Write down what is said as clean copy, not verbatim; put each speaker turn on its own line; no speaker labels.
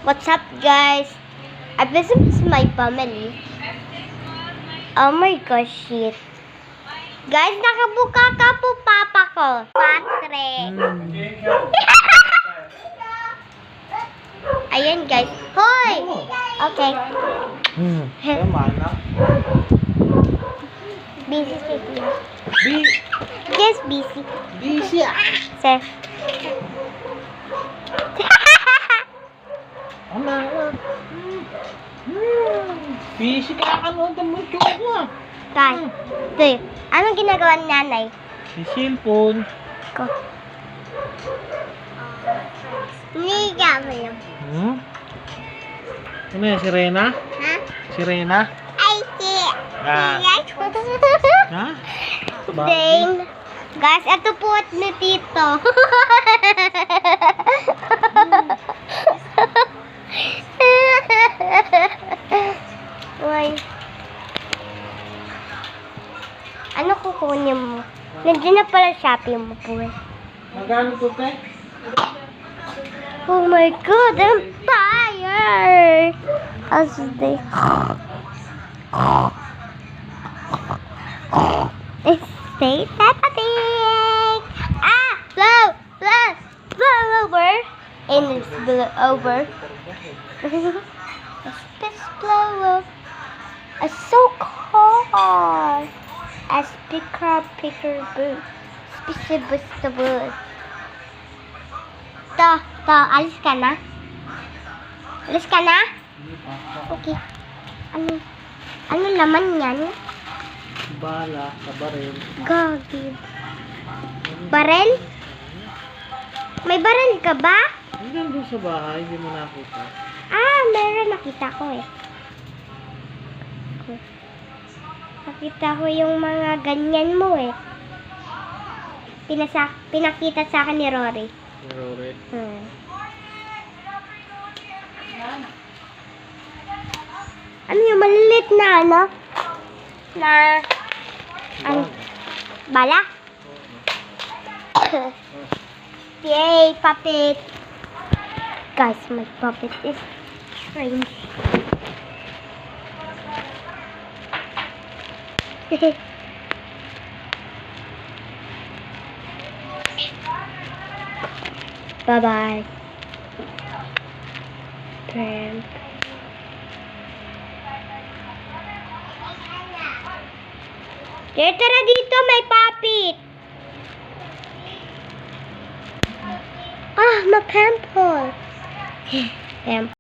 What's up, guys? I visit my family. Oh my gosh, shit. Guys, nakabuka ka po papa ko. Patrick. Ayan, guys. Hoy! Okay.
Tama na.
Busy si Kuya. Yes, busy.
Busy ah.
Sir.
Busy ka kanood ng YouTube mo.
Tay. Tay. Anong ginagawa ni nanay?
May cellphone.
Ko. Niga mo lang.
Ano yan, si Rena?
Ha?
Si Rena?
Ay, si.
Ah. Ha?
Dane. Guys, ito po at ni Tito. Uy. Ano kukunin mo? Nandiyan na pala Shopee mo po eh.
Magkano po, te?
Oh my God, I'm tired. As they... It's stay happening. Ah, blow over. And it's blow over. It's blow over. It's so cold. As picker boot. Specific. To, alis ka na? Alis ka na? Okay. Ano laman yan?
Bala, kabaril.
Gagi. Barel? May barel ka ba?
Hanggang doon sa bahay, hindi mo nakita.
Ah, meron. Nakita ko eh. Nakita ko yung mga ganyan mo eh. Pinakita sa akin ni Rory.
Rory.
Ano yung malilit na ano? Bala? Yay, puppet! Guys, my puppet is strange. Bye-bye. Tramp. Tara dito, may puppet. Ah, my pimple.